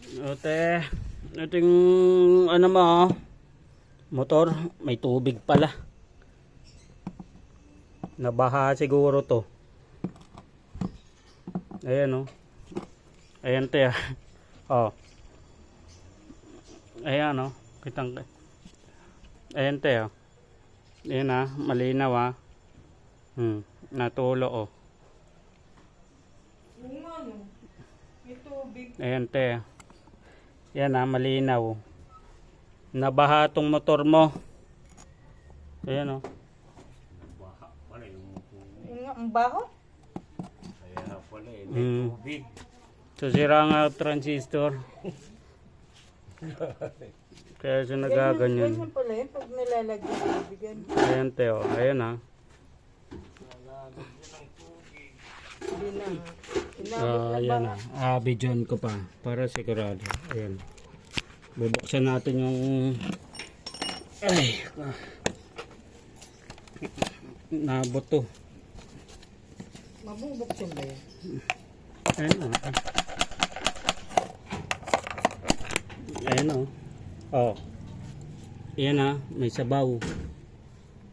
Ate, ito yung ano mo, motor, may tubig pala. Nabaha siguro to. Ayan oh. Ayan te ah. Oh. Ayan oh. Kitang. Ayan te oh. Ayan ah, malinaw ah. Natulo oh. Yung ano, may tubig. Ayan te. Yan ah, malinaw. Nabaha tong motor mo. Ayan oh. Baha pala yung Yung ang baho. kaya pala eh, may tubig. So sira nga transistor. Kaya siya nagaganyan. Ganyan pala yun pag nilalagyan ng tubigan. Ayan te oh. Ayan ah. Inabot na Ayan ba? ah. Bidyon ko pa para sigurado. Ayan. Bubuksan natin yung ay nabot to. Mabubuksan ba yan? Ayan oh. Ayan oh. Oh. Ayan ah, may sabaw.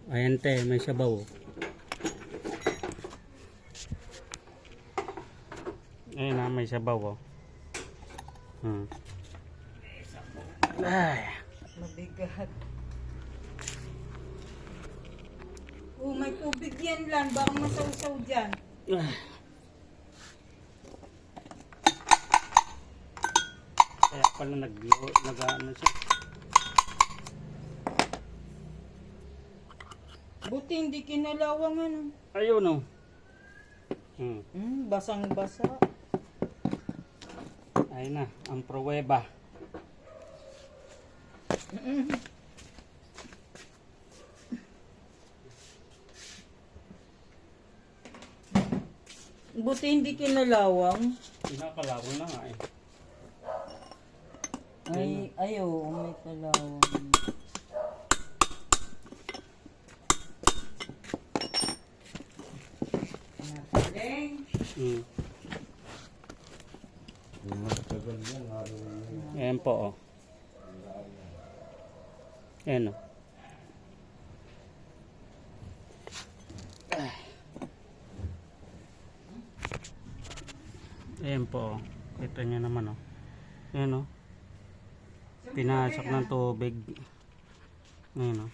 Ayan te, may sabaw. Ayan ah, may sabaw oh. Ay. Mabigat. Oh, may tubig yan lang. Baka masawsaw dyan. Kaya pala nag-ano siya. Buti hindi kinalawang ano. Ayun oh. Basang-basa. Ayun na, ang pruweba. Buti hindi kinalawang. Pinakalawang na nga eh. Oo, may kalawang. Matagal yan, Ayan po oh. Ayan oh. Ayan po oh. Kita nyo naman oh. Ayan oh. Pinasok ng tubig. Ayan oh.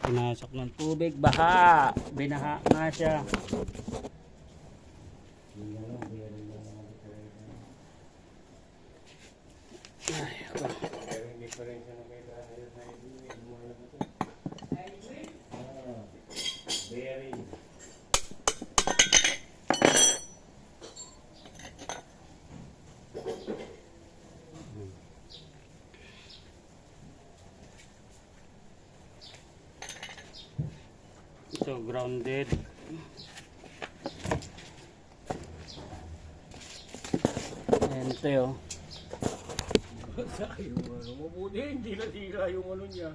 Pinasok ng tubig. Baha. Binaha nga siya. Ay, ako. hindi pa rin siya nakailangan na very. So grounded. Ayan ito oh. Yung ano, mabuti, hindi nasira yung ano niya.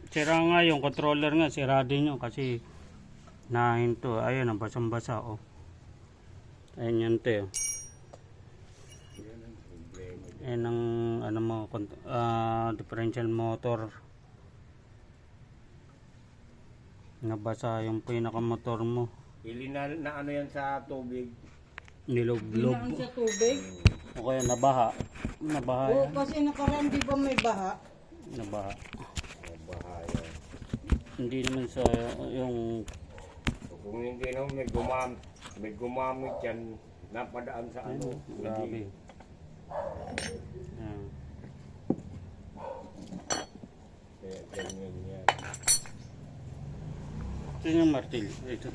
Sira nga yung controller nga, sira din yun kasi nahinto. Ayun, ang basang-basa oh. Ayun yun ito oh. Yan ang problema. Ayan ang ano mo, differential motor. Nabasa yung pinakamotor mo. Ilinal na ano yan sa tubig. Nilog-log. Hinaan sa tubig. O kaya nabaha. Nabaha Oo, yan. kasi nakaraan di ba may baha? Nabaha. Bahaya. Hindi naman sa yung Kung hindi naman may gumamit yan, napadaan sa ano. grabe. Ayan. Kaya ganyan yan. Ito yung martilyo. Ito.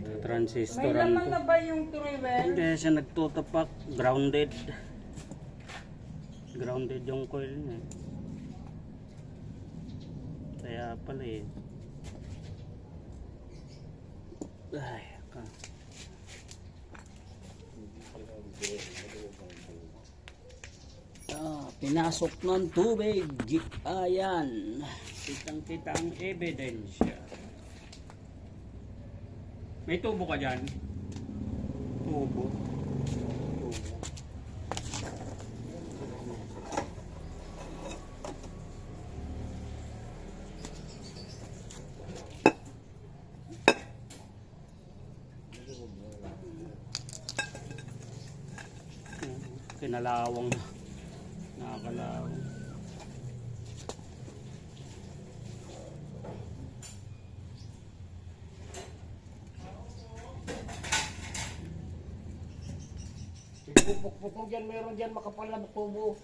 May Transistoran laman to. na ba yung Trewell? Hindi siya nagtutupak. Grounded. Grounded yung coil niya. Kaya pala eh. Ay, ka. Pinasok ng tubig. Ayan. Kitang-kita ang ebidensya. May tubo ka dyan? Tubo. Kinalawang na. Nakakalawang. Pupuk-pupuk dyan, meron dyan makapal na tubo.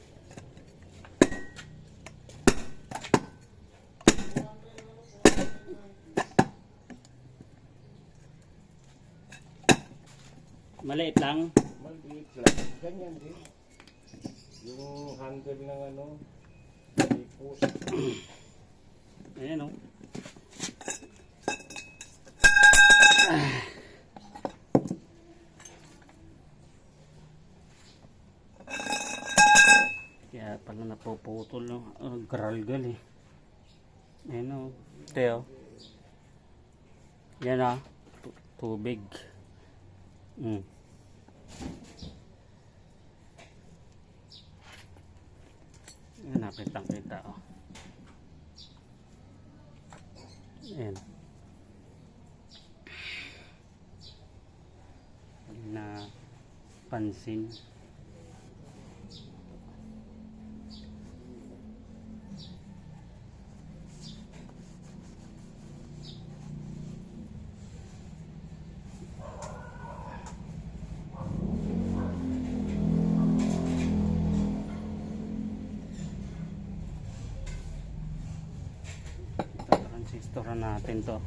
Maliit lang. Maliit lang. Ganyan din. Yung handle ng ano, ipos. Ayan o. Kaya pala napuputol no. Garalgal eh. Ayan o. Teo. Yan ah. Tubig. Ayan, nakitang-kita oh. Ayan. Na pansin. Transistoran natin to.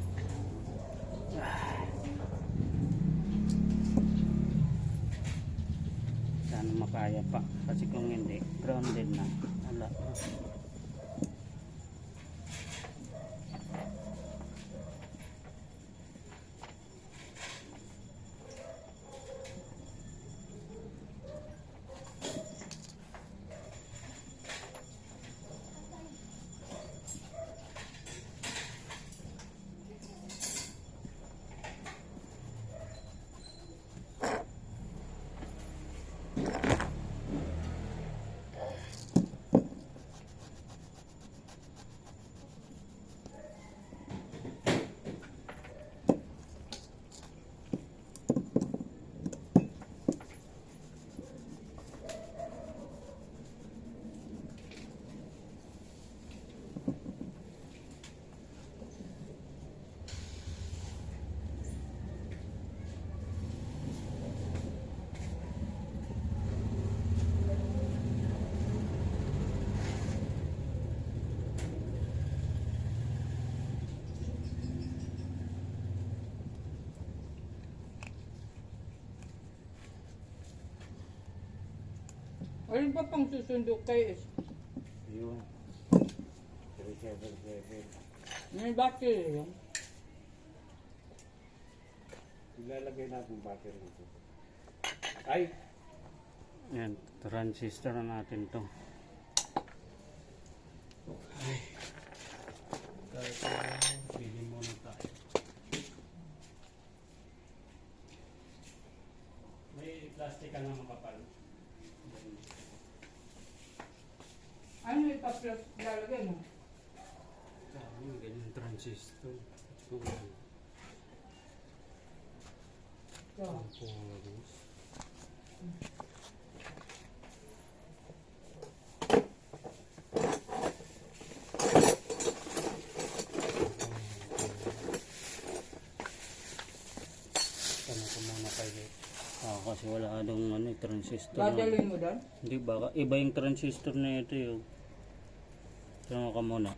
Sana makaya pa kasi kung hindi grounded na wala. Ano ba pang susundo kay is? Yun. 377. May battery yun. Ilalagay natin battery nito. Ay! Yan, transistor na natin to. Ay. Pili muna tayo. May plastic ka na makapal. Ano yung tapos lalagay mo? Yung ganyan transistor. So, kasi wala adong ano, transistor. dadalhin mo doon? Hindi baka iba yung transistor na ito yung. Tanong ka muna.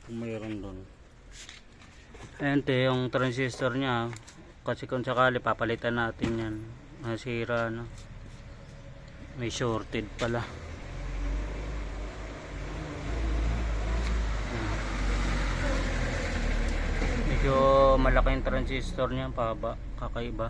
Kung mayroon doon. Ayan te, yung transistor niya. Kasi kung sakali papalitan natin yan. Nasira no. May shorted pala. Medyo malaki yung transistor niya, paba, kakaiba.